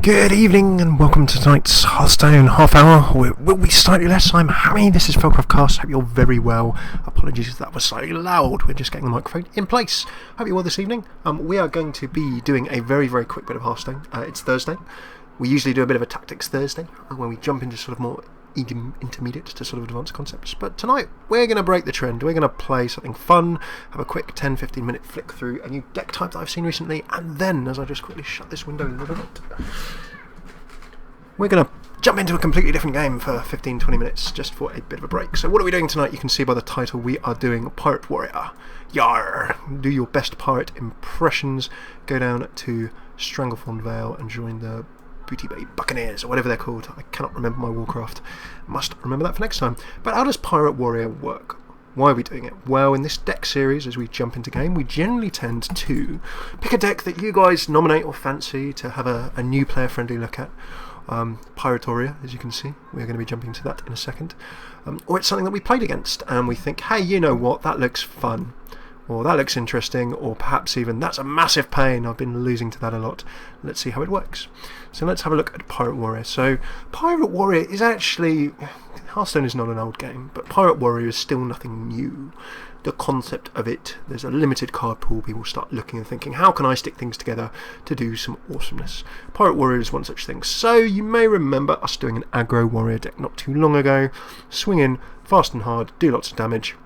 Good evening and welcome to tonight's Hearthstone half hour. Will be slightly less. I'm Harry, this is FailCraft Casts. Hope you're very well. Apologies if that was slightly loud. We're just getting the microphone in place. Hope you're well this evening. We are going to be doing a very quick bit of Hearthstone. It's Thursday. We usually do a bit of a Tactics Thursday when we jump into sort of more intermediate to sort of advanced concepts. But tonight we're going to break the trend. We're going to play something fun, have a quick 10-15 minute flick through a new deck type that I've seen recently, and then, as I just quickly shut this window a little bit, we're going to jump into a completely different game for 15-20 minutes just for a bit of a break. So what are we doing tonight? You can see by the title we are doing Pirate Warrior. Yar! Do your best pirate impressions. Go down to Stranglethorn Vale and join the Booty Bay Buccaneers, or whatever they're called. I cannot remember my Warcraft. Must remember that for next time. But how does Pirate Warrior work? Why are we doing it? Well, in this deck series, as we jump into game, we generally tend to pick a deck that you guys nominate or fancy to have a new player-friendly look at. Pirate Warrior, as you can see. We're going to be jumping to that in a second. Or it's something that we played against, and we think, hey, you know what, that looks fun. Or that looks interesting, or perhaps even, that's a massive pain, I've been losing to that a lot. Let's see how it works. So let's have a look at Pirate Warrior. So, Pirate Warrior is actually, Hearthstone is not an old game, but Pirate Warrior is still nothing new. The concept of it, there's a limited card pool, people start looking and thinking, how can I stick things together to do some awesomeness? Pirate Warrior is one such thing. So, you may remember us doing an aggro warrior deck not too long ago. Swing in, fast and hard, do lots of damage.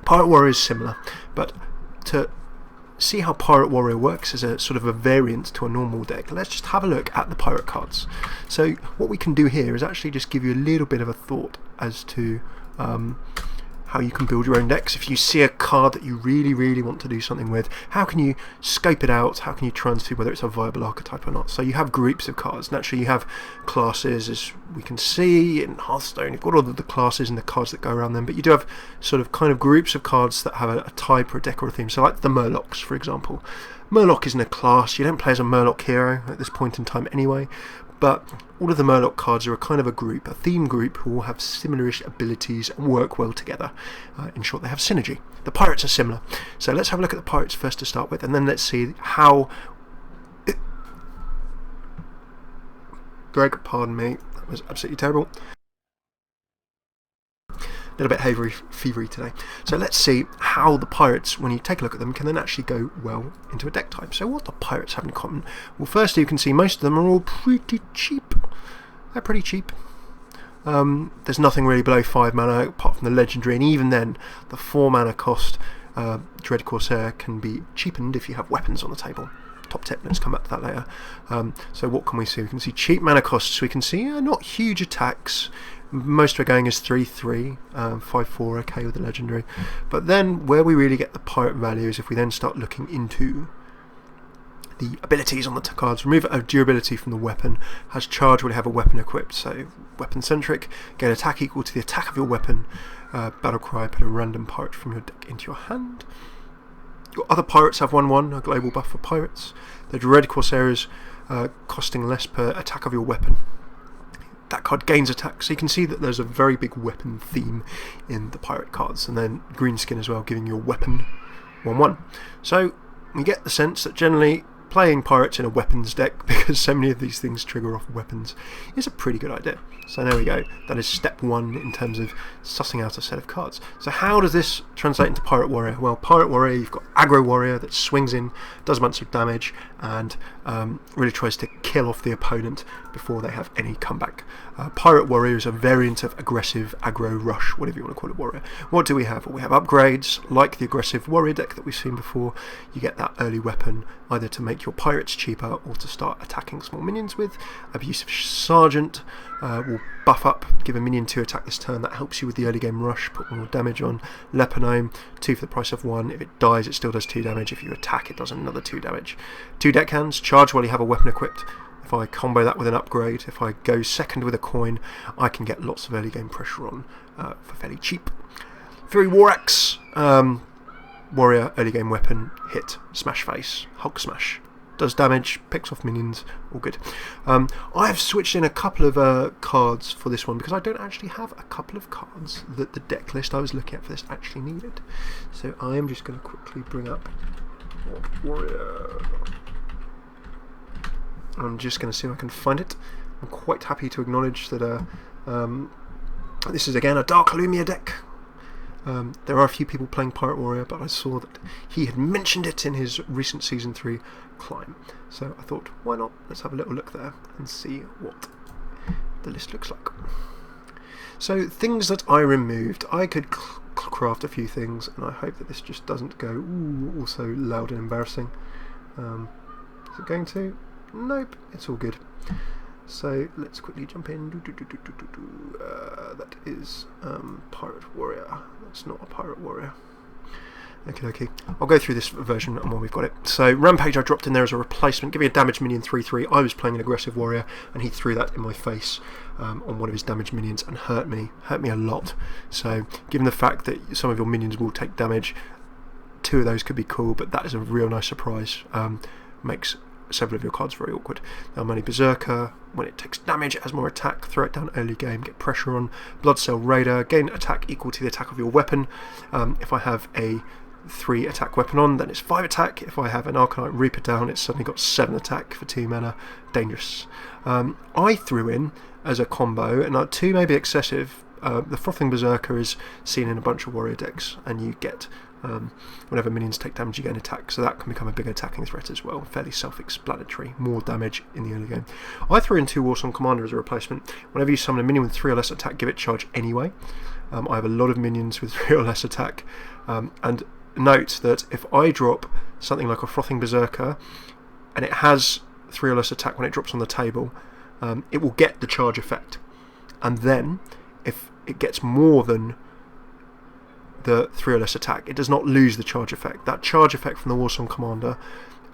Pirate Warrior is similar, but to see how Pirate Warrior works as a sort of a variant to a normal deck, let's just have a look at the pirate cards. So what we can do here is actually just give you a little bit of a thought as to how you can build your own decks. If you see a card that you really want to do something with, how can you scope it out? How can you try and see whether it's a viable archetype or not? So you have groups of cards. Naturally, you have classes, as we can see in Hearthstone. You've got all of the classes and the cards that go around them, but you do have sort of kind of groups of cards that have a type or a deck or a theme. So like the Murlocs, for example. Murloc isn't a class. You don't play as a Murloc hero at this point in time anyway. But all of the Murloc cards are a kind of a group, a theme group who will have similarish abilities and work well together. In short, they have synergy. The pirates are similar. So let's have a look at the pirates first to start with, and then let's see how... Greg, pardon me, that was absolutely terrible. A little bit fevery today. So let's see how the pirates, when you take a look at them, can then actually go well into a deck type. So what the pirates have in common? Well, firstly, you can see most of them are all pretty cheap. They're pretty cheap. There's nothing really below 5 mana apart from the legendary, and even then, the 4 mana cost Dread Corsair can be cheapened if you have weapons on the table. Top tip, let's come back to that later. So what can we see? We can see cheap mana costs. We can see not huge attacks. Most we're going is 3-3, 5-4, okay with the legendary. But then where we really get the pirate value is if we then start looking into the abilities on the cards. Remove a durability from the weapon. Has charge when you have a weapon equipped. So weapon centric, get attack equal to the attack of your weapon. Battle cry, put a random pirate from your deck into your hand. Your other pirates have 1-1, a global buff for pirates. The Dread Corsair is costing less per attack of your weapon. That card gains attack, so you can see that there's a very big weapon theme in the pirate cards, and then green skin as well, giving your weapon 1-1. So we get the sense that generally playing pirates in a weapons deck, because so many of these things trigger off weapons, is a pretty good idea. So there we go, that is step 1 in terms of sussing out a set of cards. So how does this translate into Pirate Warrior? Well, Pirate Warrior, you've got Aggro Warrior that swings in, does a bunch of damage, and really tries to kill off the opponent before they have any comeback. Pirate Warrior is a variant of aggressive aggro rush, whatever you want to call it, warrior. What do we have? Well, we have upgrades, like the aggressive warrior deck that we've seen before. You get that early weapon, either to make your pirates cheaper or to start attacking small minions with. Abusive Sergeant will buff up, give a minion 2 attack this turn. That helps you with the early game rush, put more damage on. Leponome, 2 for the price of 1. If it dies, it still does 2 damage. If you attack, it does another 2 damage. 2 deckhands, charge while you have a weapon equipped. If I combo that with an upgrade, if I go second with a coin, I can get lots of early game pressure on for fairly cheap. 3 War Axe, warrior, early game weapon, hit, smash face, Hulk smash. Does damage, picks off minions, all good. I have switched in a couple of cards for this one because I don't actually have a couple of cards that the deck list I was looking at for this actually needed. So I am just going to quickly bring up Warrior. I'm just going to see if I can find it. I'm quite happy to acknowledge that this is again a Darklumiya deck. There are a few people playing Pirate Warrior, but I saw that he had mentioned it in his recent Season 3 climb. So I thought, why not? Let's have a little look there and see what the list looks like. So things that I removed, I could craft a few things, and I hope that this just doesn't go also loud and embarrassing. Is it going to? Nope, it's all good. So let's quickly jump in. That is Pirate Warrior. That's not a Pirate Warrior. Okay. I'll go through this version and when we've got it. So Rampage I dropped in there as a replacement. Give me a damage minion 3/3. I was playing an aggressive warrior and he threw that in my face on one of his damage minions and hurt me a lot. So given the fact that some of your minions will take damage, 2 of those could be cool, but that is a real nice surprise. Makes several of your cards very awkward. Now I'm only Berserker. When it takes damage, it has more attack. Throw it down early game, get pressure on. Bloodcell Raider, gain attack equal to the attack of your weapon. If I have a 3 attack weapon on, then it's 5 attack. If I have an Arcanite Reaper down, it's suddenly got 7 attack for 2 mana. Dangerous. I threw in as a combo, and 2 may be excessive. The Frothing Berserker is seen in a bunch of warrior decks, and you get whenever minions take damage you gain attack, so that can become a big attacking threat as well. Fairly self-explanatory. More damage in the early game. I threw in 2 Warsong Commander as a replacement. Whenever you summon a minion with 3 or less attack, give it charge anyway. I have a lot of minions with 3 or less attack, and note that if I drop something like a Frothing Berserker and it has 3 or less attack when it drops on the table, it will get the charge effect, and then if it gets more than the 3 or less attack, it does not lose the charge effect. That charge effect from the Warsong Commander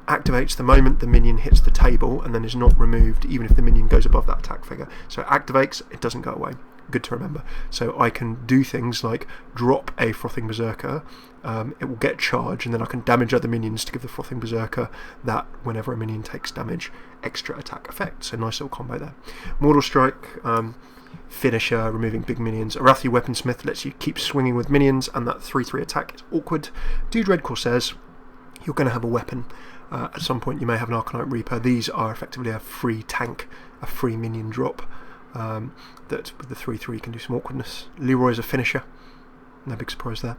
activates the moment the minion hits the table and then is not removed even if the minion goes above that attack figure. So it activates, it doesn't go away. Good to remember. So I can do things like drop a Frothing Berserker, it will get charge, and then I can damage other minions to give the Frothing Berserker that whenever a minion takes damage, extra attack effect. So nice little combo there. Mortal Strike, finisher, removing big minions. Arathi Weaponsmith lets you keep swinging with minions, and that 3/3 attack is awkward. Dude Red Corsairs, you're going to have a weapon. At some point you may have an Arcanite Reaper. These are effectively a free tank, a free minion drop. That with the 3/3 can do some awkwardness. Leroy's a finisher. No big surprise there.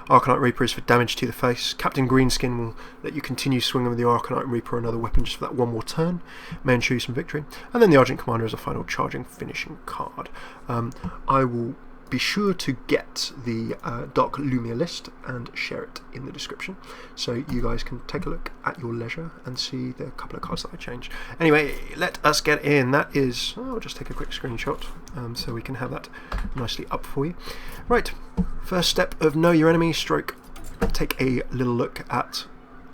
Arcanite Reaper is for damage to the face. Captain Greenskin will let you continue swinging with the Arcanite Reaper or another weapon just for that one more turn. May ensure you some victory. And then the Argent Commander is a final charging finishing card. I will be sure to get the Darklumiya list and share it in the description, so you guys can take a look at your leisure and see the couple of cards that I changed. Anyway, let us get in. That is, I'll just take a quick screenshot so we can have that nicely up for you. Right, first step of Know Your Enemy stroke. Take a little look at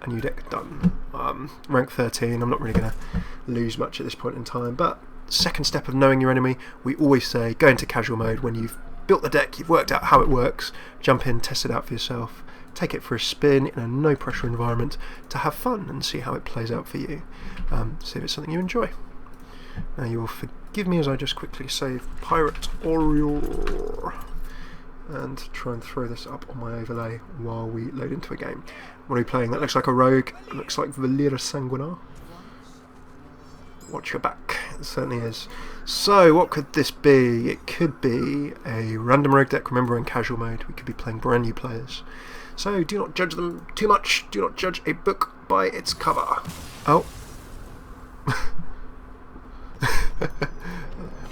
a new deck done. Rank 13, I'm not really going to lose much at this point in time, but second step of knowing your enemy, we always say go into casual mode when you've built the deck, you've worked out how it works, jump in, test it out for yourself, take it for a spin in a no pressure environment to have fun and see how it plays out for you. See if it's something you enjoy. Now you will forgive me as I just quickly save Pirate Warrior and try and throw this up on my overlay while we load into a game. What are we playing? That looks like a rogue, it looks like Valera Sanguinar. Watch your back, it certainly is. So what could this be? It could be a random rogue deck. Remember, in casual mode we could be playing brand new players, so do not judge them too much. Do not judge a book by its cover. Oh.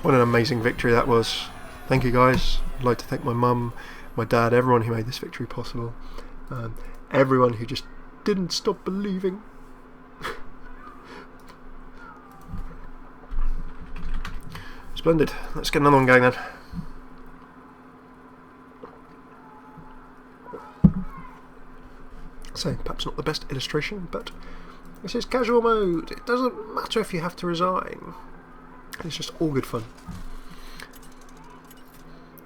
What an amazing victory that was. Thank you guys. I'd like to thank my mum, my dad, everyone who made this victory possible, everyone who just didn't stop believing. Splendid. Let's get another one going then. So, perhaps not the best illustration, but this is casual mode. It doesn't matter if you have to resign. It's just all good fun.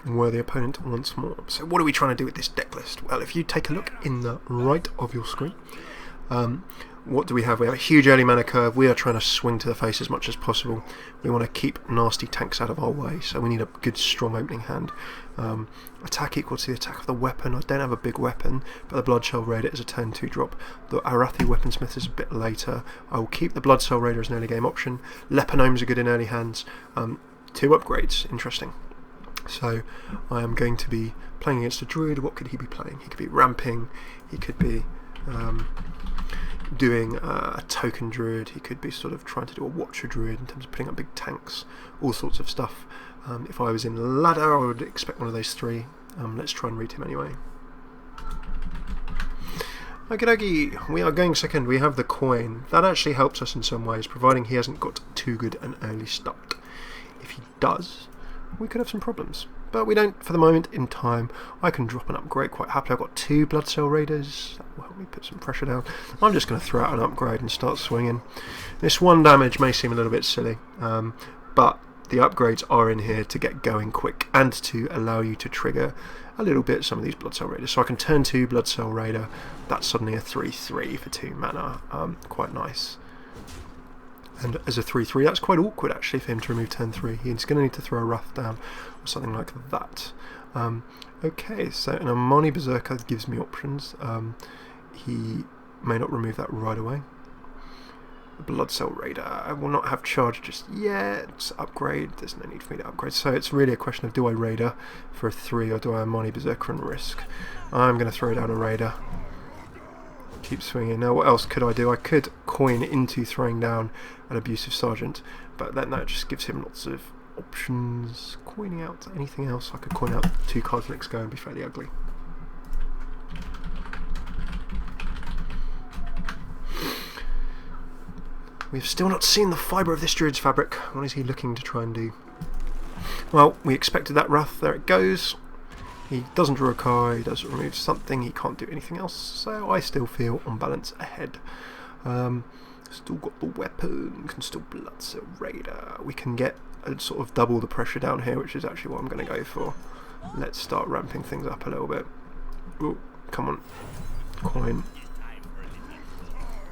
Worthy opponent once more. So what are we trying to do with this deck list? Well, if you take a look in the right of your screen, what do we have? We have a huge early mana curve. We are trying to swing to the face as much as possible. We want to keep nasty tanks out of our way, so we need a good strong opening hand. Attack equal to the attack of the weapon. I don't have a big weapon, but the Bloodshell Raider is a turn 2 drop. The Arathi Weaponsmith is a bit later. I will keep the Bloodshell Raider as an early game option. Lepinomes are good in early hands. 2 upgrades, interesting. So I am going to be playing against a Druid. What could he be playing? He could be ramping, he could be doing a token Druid, he could be sort of trying to do a Watcher Druid in terms of putting up big tanks, all sorts of stuff. If I was in ladder, I would expect one of those 3. Let's try and read him anyway. Okie dokie, we are going second. We have the coin. That actually helps us in some ways, providing he hasn't got too good an early start. If he does, we could have some problems. But we don't for the moment in time. I can drop an upgrade quite happily. I've got 2 Bloodshell Raiders. That will help me put some pressure down. I'm just going to throw out an upgrade and start swinging. This 1 damage may seem a little bit silly, but the upgrades are in here to get going quick and to allow you to trigger a little bit some of these Bloodshell Raiders. So I can turn 2 Bloodshell Raider. That's suddenly a 3/3 for 2 mana. Quite nice. And as a 3/3, that's quite awkward actually for him to remove turn 3. He's going to need to throw a Wrath down or something like that. Okay, so an Armani Berserker gives me options. He may not remove that right away. The Bloodshell Raider, I will not have charge just yet. Upgrade, there's no need for me to upgrade. So it's really a question of, do I Raider for a 3 or do I Armani Berserker and risk? I'm going to throw down a Raider. Keep swinging. Now what else could I do? I could coin into throwing down an Abusive Sergeant, but then that just gives him lots of options. Coining out anything else, I could coin out 2 cards next go and be fairly ugly. We've still not seen the fibre of this Druid's fabric. What is he looking to try and do? Well, we expected that Wrath. There it goes. He doesn't draw a card, he doesn't remove something, he can't do anything else, so I still feel on balance ahead. Still got the weapon, can still Bloodshell Raider. We can get a sort of double the pressure down here, which is actually what I'm going to go for. Let's start ramping things up a little bit. Ooh, come on. Coin.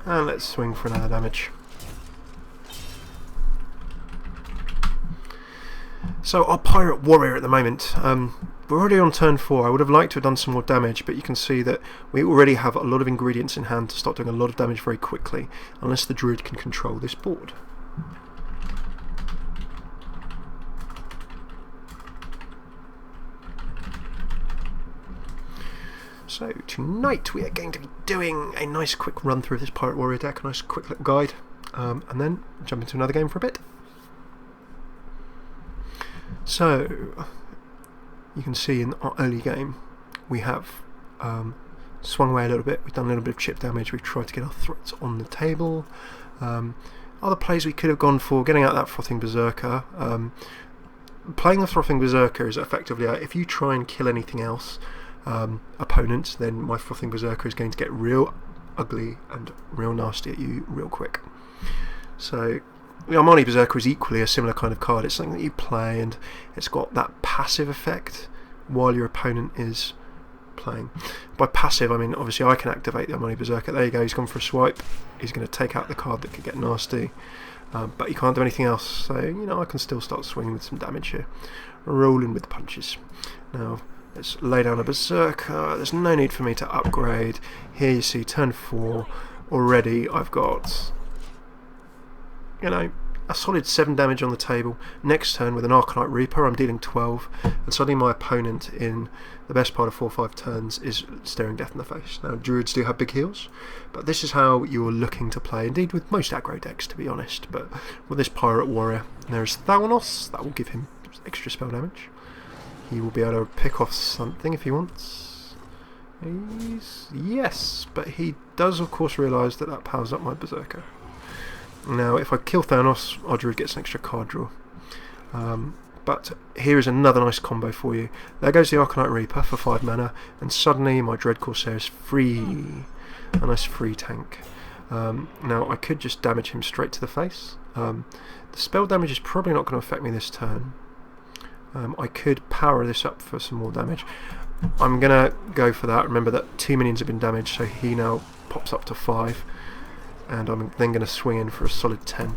And let's swing for another damage. So our Pirate Warrior at the moment, we're already on turn 4. I would have liked to have done some more damage, but you can see that we already have a lot of ingredients in hand to start doing a lot of damage very quickly, unless the Druid can control this board. So tonight we are going to be doing a nice quick run through of this Pirate Warrior deck, a nice quick little guide, and then jump into another game for a bit. So, you can see in our early game we have swung away a little bit, we've done a little bit of chip damage, we've tried to get our threats on the table. Other plays we could have gone for, getting out that Frothing Berserker. Playing the Frothing Berserker is effectively, if you try and kill anything else, opponents, then my Frothing Berserker is going to get real ugly and real nasty at you real quick. So the Armani Berserker is equally a similar kind of card. It's something that you play and it's got that passive effect while your opponent is playing. By passive I mean obviously I can activate the Armani Berserker. There you go, he's gone for a swipe. He's going to take out the card that could get nasty, but he can't do anything else, so you know I can still start swinging with some damage here. Rolling with punches. Now let's lay down a Berserker. There's no need for me to upgrade. Here you see turn 4 already I've got, you know, a solid 7 damage on the table. Next turn with an Archetype Reaper I'm dealing 12, and suddenly my opponent in the best part of 4 or 5 turns is staring death in the face. Now Druids do have big heals, but this is how you're looking to play, indeed with most aggro decks to be honest, but with this Pirate Warrior there's Thalnos, that will give him extra spell damage. He will be able to pick off something if he wants. Yes, but he does of course realise that that powers up my Berserker. Now if I kill Thanos, our Druid gets an extra card draw. But here is another nice combo for you. There goes the Arcanite Reaper for 5 mana, and suddenly my Dread Corsair is free. A nice free tank. Now I could just damage him straight to the face. The spell damage is probably not going to affect me this turn. I could power this up for some more damage. I'm going to go for that. Remember that 2 minions have been damaged, so he now pops up to 5. and I'm then going to swing in for a solid 10.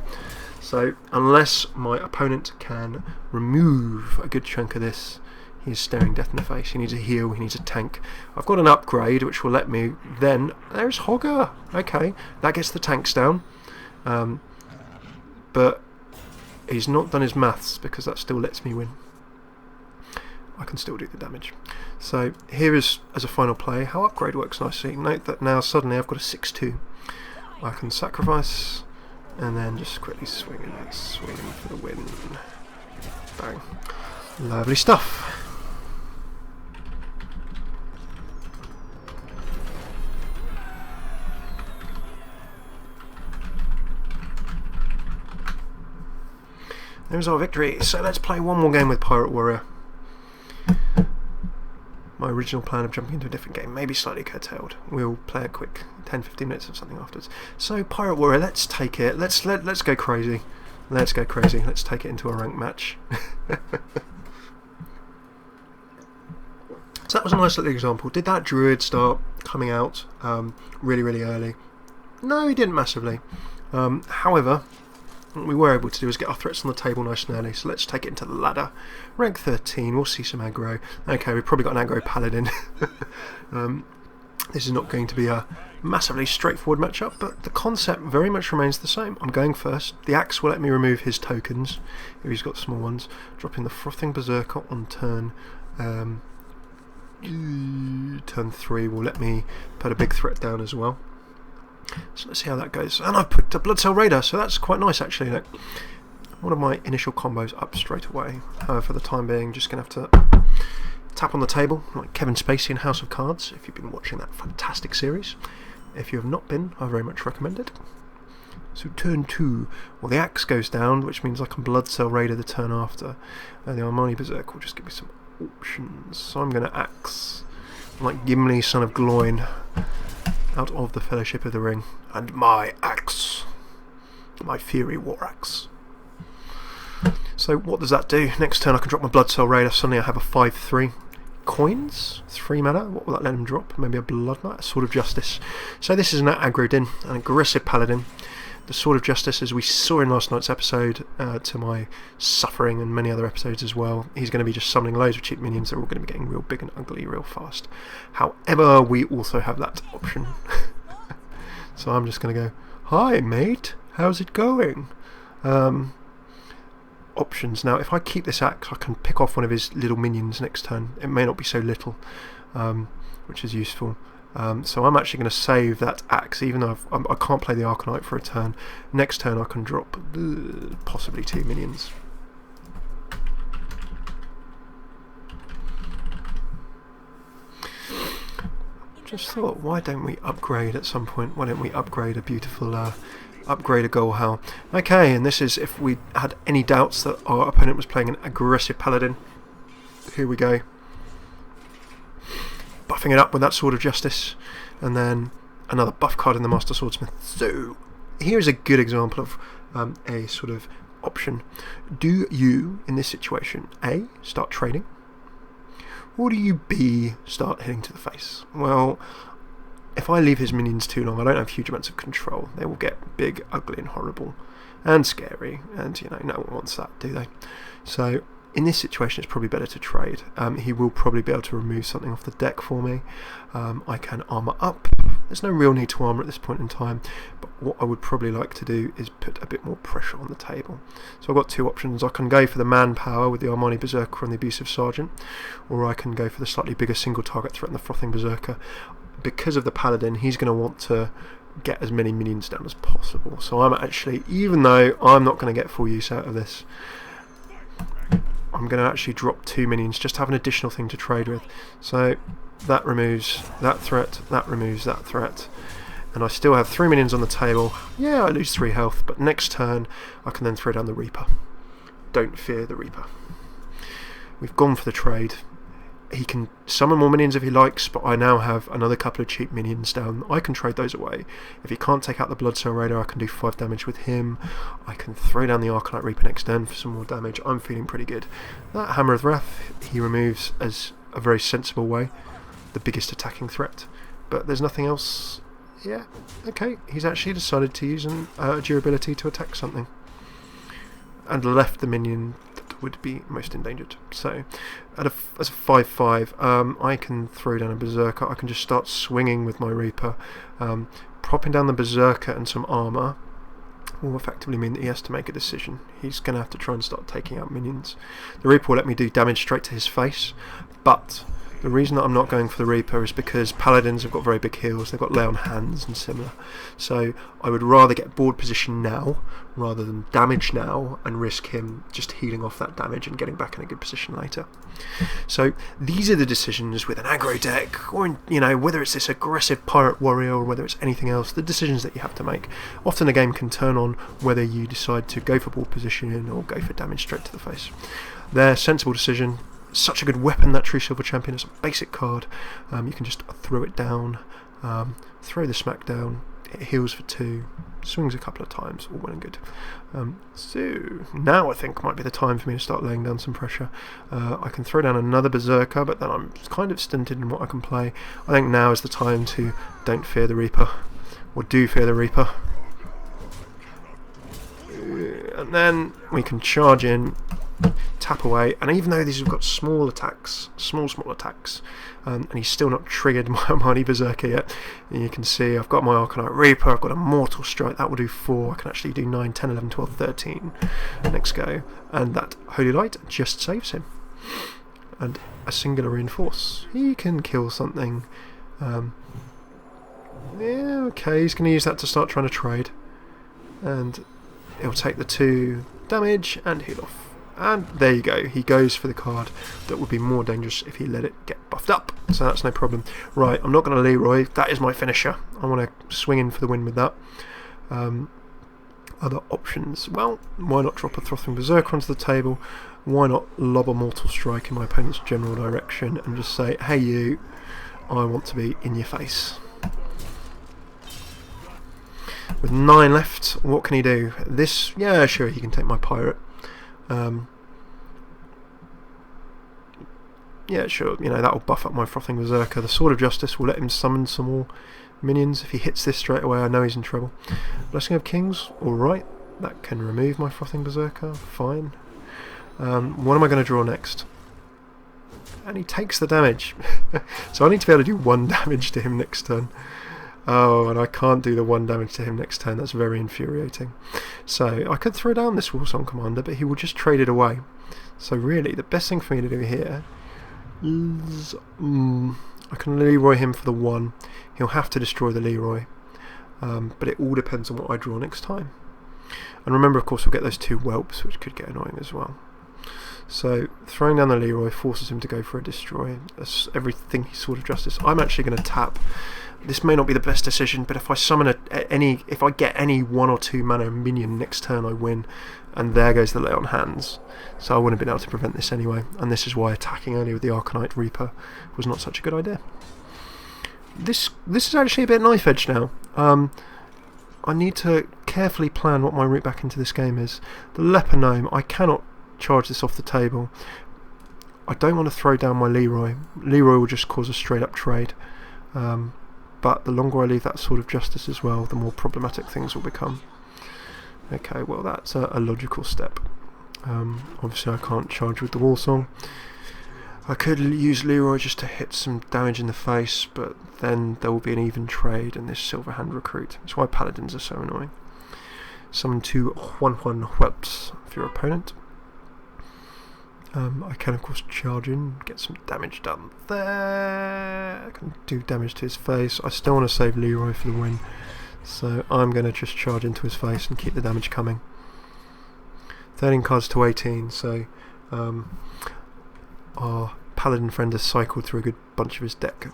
So unless my opponent can remove a good chunk of this, he's staring death in the face. He needs a heal, he needs a tank. I've got an upgrade which will let me then... There's Hogger! Okay, that gets the tanks down. But he's not done his maths, because that still lets me win. I can still do the damage. So here is, as a final play, how upgrade works nicely. Note that now suddenly I've got a 6-2. I can sacrifice and then just quickly swing in for the win. Bang. Lovely stuff. There's our victory. So let's play one more game with Pirate Warrior. My original plan of jumping into a different game may be slightly curtailed. We'll play a quick 10-15 minutes of something afterwards. So Pirate Warrior, let's take it. Let's go crazy. Let's go crazy. Let's take it into a ranked match. So that was a nice little example. Did that Druid start coming out really, really early? No, he didn't massively. However, what we were able to do is get our threats on the table nice and early. So let's take it into the ladder. Rank 13, we'll see some aggro. Okay, we've probably got an aggro Paladin. This is not going to be a massively straightforward matchup, but the concept very much remains the same. I'm going first. The axe will let me remove his tokens, if he's got small ones. Dropping the Frothing Berserker on turn... turn 3 will let me put a big threat down as well. So let's see how that goes. And I've put a Bloodcell Raider, so that's quite nice actually. Look, one of my initial combos up straight away. However, for the time being, just going to have to tap on the table like Kevin Spacey in House of Cards, if you've been watching that fantastic series. If you have not been, I very much recommend it. So turn 2, well, the axe goes down, which means I can Bloodcell Raider the turn after. And the Armani Berserk will just give me some options. So I'm going to axe like Gimli, son of Gloin, out of the Fellowship of the Ring, and my axe, my Fury War Axe. So what does that do? Next turn I can drop my Bloodcell Raider. Suddenly I have a 5-3. Coins, 3 mana. What will that let him drop? Maybe a Blood Knight, a Sword of Justice. So this is an aggro din, an aggressive Paladin. The Sword of Justice, as we saw in last night's episode, to my suffering and many other episodes as well, he's going to be just summoning loads of cheap minions. They're all going to be getting real big and ugly real fast. However, we also have that option. So I'm just going to go, hi mate, how's it going? Options. Now, if I keep this axe, I can pick off one of his little minions next turn. It may not be so little, which is useful. So I'm actually going to save that axe, even though I can't play the Arcanite for a turn. Next turn I can drop possibly 2 minions. Just thought, why don't we upgrade at some point? Why don't we upgrade a beautiful upgrade a Goal Howl? Okay, and this is if we had any doubts that our opponent was playing an aggressive Paladin. Here we go. Buffing it up with that Sword of Justice, and then another buff card in the Master Swordsmith. So here's a good example of a sort of option. Do you, in this situation, A, start trading, or do you B, start hitting to the face? Well, if I leave his minions too long, I don't have huge amounts of control. They will get big, ugly and horrible and scary, and you know, no one wants that, do they? So in this situation it's probably better to trade. He will probably be able to remove something off the deck for me. I can armour up. There's no real need to armour at this point in time, but what I would probably like to do is put a bit more pressure on the table. So I've got 2 options. I can go for the manpower with the Armani Berserker and the Abusive Sergeant, or I can go for the slightly bigger single target threat and the Frothing Berserker. Because of the Paladin, he's going to want to get as many minions down as possible. So I'm actually, even though I'm not going to get full use out of this, I'm going to actually drop 2 minions just to have an additional thing to trade with. So that removes that threat, that removes that threat, and I still have 3 minions on the table. Yeah, I lose 3 health, but next turn I can then throw down the Reaper. Don't fear the Reaper. We've gone for the trade. He can summon more minions if he likes, but I now have another couple of cheap minions down. I can trade those away. If he can't take out the Bloodcell Raider, I can do 5 damage with him. I can throw down the Arcanite Reaper next turn for some more damage. I'm feeling pretty good. That Hammer of Wrath he removes as a very sensible way, the biggest attacking threat. But there's nothing else Yeah, okay, he's actually decided to use durability to attack something. And left the minion that would be most endangered. So, as a 5/5, I can throw down a Berserker. I can just start swinging with my Reaper. Propping down the Berserker and some armour will effectively mean that he has to make a decision. He's going to have to try and start taking out minions. The Reaper will let me do damage straight to his face, but the reason that I'm not going for the Reaper is because Paladins have got very big heals, they've got lay on hands and similar. So I would rather get board position now rather than damage now and risk him just healing off that damage and getting back in a good position later. So these are the decisions with an aggro deck, or whether it's this aggressive pirate warrior or whether it's anything else, the decisions that you have to make. Often the game can turn on whether you decide to go for board position or go for damage straight to the face. Their sensible decision. Such a good weapon, that True Silver Champion. It's a basic card. You can just throw it down, throw the smack down, it heals for 2, swings a couple of times, all well and good. So now I think might be the time for me to start laying down some pressure. I can throw down another Berserker, but then I'm kind of stinted in what I can play. I think now is the time to don't fear the Reaper, or do fear the Reaper. And then we can charge in, tap away, and even though these have got small attacks, small attacks, and he's still not triggered my Mighty Berserker yet, and you can see I've got my Arcanite Reaper, I've got a Mortal Strike, that will do 4, I can actually do 9, 10, 11, 12, 13 next go, and that Holy Light just saves him. And a singular Reinforce, he can kill something. Yeah, okay, he's going to use that to start trying to trade, and he'll take the 2 damage and heal off. And there you go, he goes for the card that would be more dangerous if he let it get buffed up, so that's no problem. Right, I'm not going to Leroy, that is my finisher. I want to swing in for the win with that. Other options, well, why not drop a Throttling Berserker onto the table? Why not lob a Mortal Strike in my opponent's general direction and just say, hey you, I want to be in your face. With 9 left, what can he do? This, yeah, sure, he can take my Pirate. Yeah, sure, that will buff up my Frothing Berserker. The Sword of Justice will let him summon some more minions. If he hits this straight away, I know he's in trouble. Blessing of Kings, alright, that can remove my Frothing Berserker, fine. What am I going to draw next? And he takes the damage. So I need to be able to do 1 damage to him next turn. Oh, and I can't do the 1 damage to him next turn, that's very infuriating. So I could throw down this Warsong Commander, but he will just trade it away. So really, the best thing for me to do here is... I can Leroy him for the 1. He'll have to destroy the Leroy. But it all depends on what I draw next time. And remember, of course, we'll get those 2 Whelps, which could get annoying as well. So throwing down the Leroy forces him to go for a destroy. That's everything he's Sword of Justice. I'm actually going to tap. This may not be the best decision, but if I summon if I get any 1 or 2 mana minion next turn, I win. And there goes the lay on hands. So I wouldn't have been able to prevent this anyway. And this is why attacking early with the Arcanite Reaper was not such a good idea. This is actually a bit knife edge now. I need to carefully plan what my route back into this game is. The Leper Gnome, I cannot charge this off the table. I don't want to throw down my Leroy. Leroy will just cause a straight up trade. But the longer I leave that Sword of Justice as well, the more problematic things will become. Okay, well that's a logical step. Obviously I can't charge with the Warsong. I could use Leroy just to hit some damage in the face, but then there will be an even trade and this Silverhand Recruit. That's why Paladins are so annoying. Summon 2 1/1 Whelps for your opponent. I can of course charge in, get some damage done there. I can do damage to his face. I still want to save Leroy for the win, so I'm going to just charge into his face and keep the damage coming. 13 cards to 18, so our Paladin friend has cycled through a good bunch of his deck.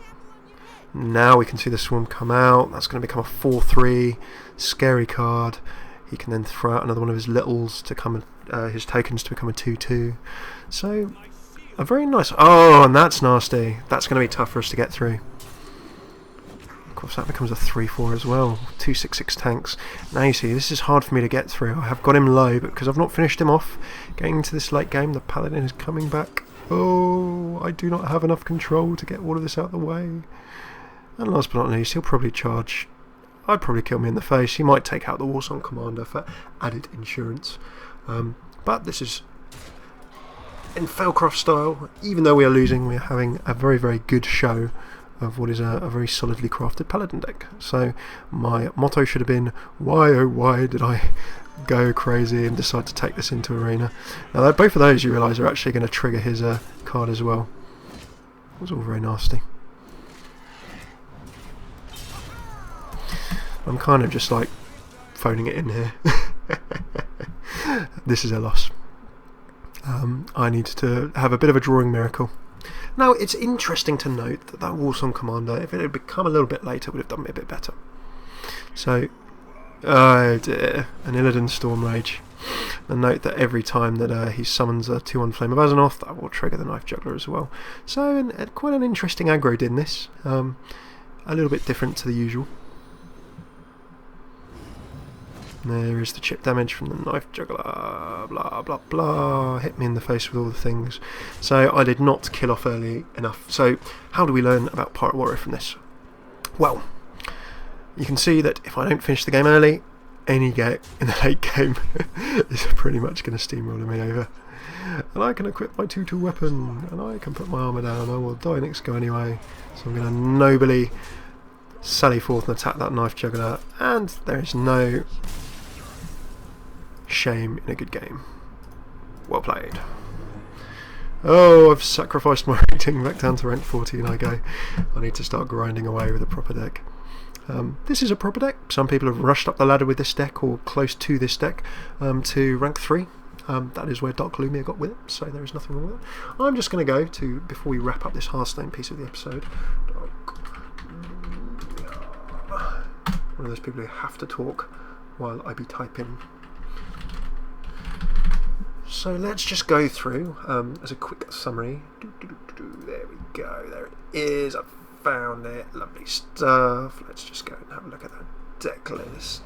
Now we can see the Swarm come out. That's going to become a 4/3 scary card. He can then throw out another one of his littles to come, his tokens to become a 2/2. So a very nice. Oh, and that's nasty. That's going to be tough for us to get through. Of course, that becomes a 3/4 as well. 2/6/6 tanks. Now you see, this is hard for me to get through. I have got him low, but because I've not finished him off, getting into this late game, the Paladin is coming back. Oh, I do not have enough control to get all of this out of the way. And last but not least, he'll probably charge I'd probably kill me in the face. He might take out the Warsong Commander for added insurance. But this is in FailCraft style. Even though we are losing, we are having a very, very good show of what is a very solidly crafted Paladin deck. So my motto should have been, why oh why did I go crazy and decide to take this into arena? Now both of those, you realise, are actually going to trigger his card as well. It was all very nasty. I'm kind of just like phoning it in here. This is a loss. I need to have a bit of a drawing miracle. Now, it's interesting to note that Warsong Commander, if it had become a little bit later, would have done me a bit better. So, oh dear, an Illidan Storm Rage. And note that every time that he summons a 2-1 Flame of Azzinoth, that will trigger the Knife Juggler as well. So, quite an interesting aggro in this. A little bit different to the usual. There is the chip damage from the Knife Juggler, blah blah blah, hit me in the face with all the things. So I did not kill off early enough. So how do we learn about Pirate Warrior from this? Well, you can see that if I don't finish the game early, any get in the late game is pretty much going to steamroller me over. And I can equip my 2-2 weapon, and I can put my armour down. I will die next go anyway. So I'm going to nobly sally forth and attack that Knife Juggler, and there is no shame in a good game. Well played. Oh, I've sacrificed my rating back down to rank 40 and I need to start grinding away with a proper deck. This is a proper deck. Some people have rushed up the ladder with this deck, or close to this deck, to rank 3. That is where Darklumiya got with it, so there is nothing wrong with it. I'm just going to go to, before we wrap up this Hearthstone piece of the episode, one of those people who have to talk while I be typing. So let's just go through as a quick summary. There we go, there it is, I found it, lovely stuff. Let's just go and have a look at that deck list.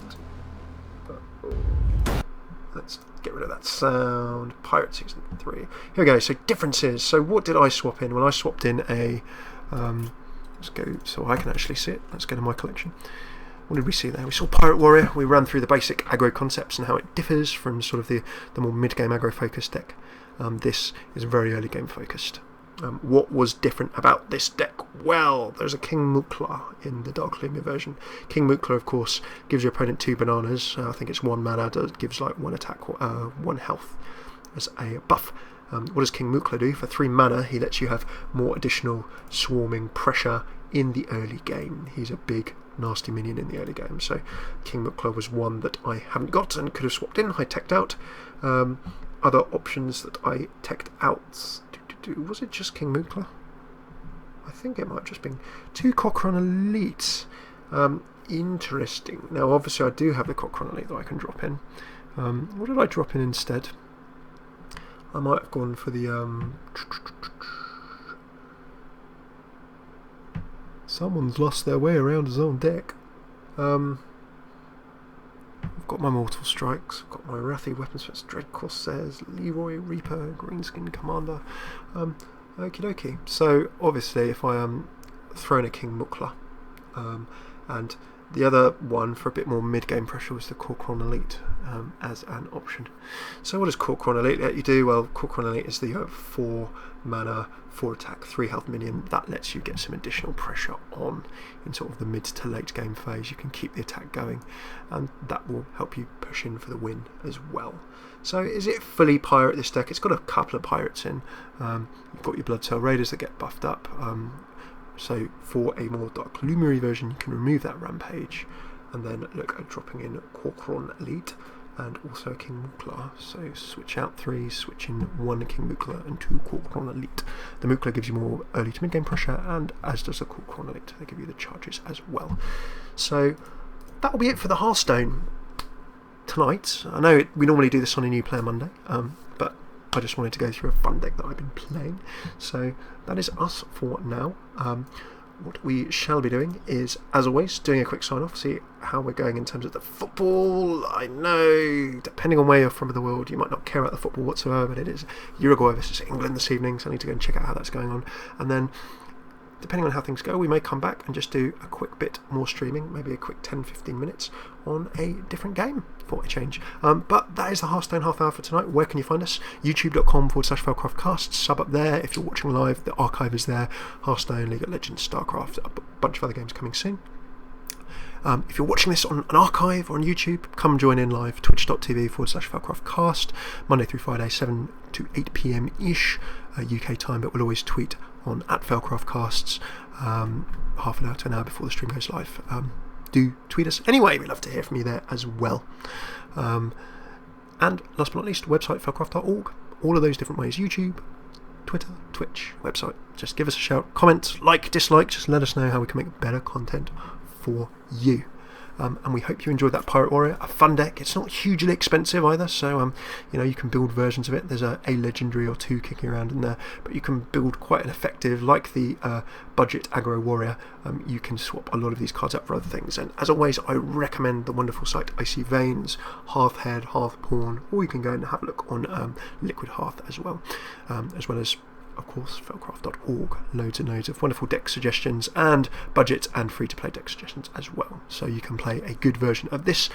Let's get rid of that sound. Pirate Season 3. Here we go, so differences. So what did I swap in? Well, I swapped in a, let's go so I can actually see it. Let's go to my collection. What did we see there? We saw Pirate Warrior. We ran through the basic aggro concepts and how it differs from sort of the more mid-game aggro focused deck. This is very early game focused. What was different about this deck? Well, there's a King Mukla in the Darklumiya version. King Mukla, of course, gives your opponent 2 bananas. I think it's 1 mana, gives like 1 attack, 1 health as a buff. What does King Mukla do? For 3 mana, he lets you have more additional swarming pressure in the early game. He's a big nasty minion in the early game, so King Mukla was one that I haven't got and could have swapped in. I teched out. Other options that I teched out, was it just King Mukla? I think it might have just been 2 Cochrane Elite. Interesting. Now obviously I do have the Cochrane Elite that I can drop in. What did I drop in instead? I might have gone for the someone's lost their way around his own deck. I've got my Mortal Strikes, I've got my Wrathy Weaponsmiths, Dread Corsairs, Leroy Reaper, Greenskin Commander. Okie dokie. So obviously if I throw in a King Mukla, and the other one for a bit more mid-game pressure was the Cochrane Elite as an option. So what does Cochrane Elite let you do? Well, Cochrane Elite is the 4 mana, 4 attack, 3 health minion. That lets you get some additional pressure on in sort of the mid to late game phase. You can keep the attack going, and that will help you push in for the win as well. So is it fully pirate, this deck? It's got a couple of pirates in. You've got your Bloodtail Raiders that get buffed up. So for a more Darklumiya version, you can remove that Rampage and then look at dropping in Cochrane Elite and also King Mukla. So switch out 3, switch in 1 King Mukla and 2 Cochrane Elite. The Mukla gives you more early to mid-game pressure, and as does the Cochrane Elite. They give you the charges as well. So that will be it for the Hearthstone tonight. I know we normally do this on a New Player Monday, but I just wanted to go through a fun deck that I've been playing. So that is us for now. What we shall be doing is, as always, doing a quick sign off, see how we're going in terms of the football. I know, depending on where you're from in the world, you might not care about the football whatsoever, but it is Uruguay versus England this evening, so I need to go and check out how that's going on. And then depending on how things go, we may come back and just do a quick bit more streaming, maybe a quick 10-15 minutes on a different game for a change. But that is the Hearthstone half hour for tonight. Where can you find us? youtube.com/FailCraft Casts. Sub up there if you're watching live. The archive is there. Hearthstone, League of Legends, StarCraft, a bunch of other games coming soon. If you're watching this on an archive or on YouTube, come join in live, twitch.tv/FailCraftCast, Monday through Friday, 7 to 8 p.m-ish UK time, but we'll always tweet on @FailCraftCasts half an hour to an hour before the stream goes live. Do tweet us anyway, we'd love to hear from you there as well. And last but not least, website failcraft.org, all of those different ways: YouTube, Twitter, Twitch, website. Just give us a shout, comment, like, dislike, just let us know how we can make better content for you. And we hope you enjoyed that Pirate Warrior, a fun deck. It's not hugely expensive either, so you can build versions of it. There's a legendary or two kicking around in there, but you can build quite an effective, like the budget aggro warrior. You can swap a lot of these cards out for other things, and as always, I recommend the wonderful site Icy Veins, Hearthhead, Hearthpawn, or you can go and have a look on Liquid Hearth as well as, of course, failcraft.org. Loads and loads of wonderful deck suggestions and budget and free-to-play deck suggestions as well. So you can play a good version of this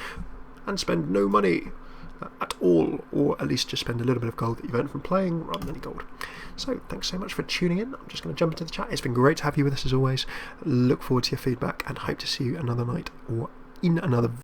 and spend no money at all, or at least just spend a little bit of gold that you've earned from playing rather than any gold. So thanks so much for tuning in. I'm just going to jump into the chat. It's been great to have you with us as always. Look forward to your feedback and hope to see you another night or in another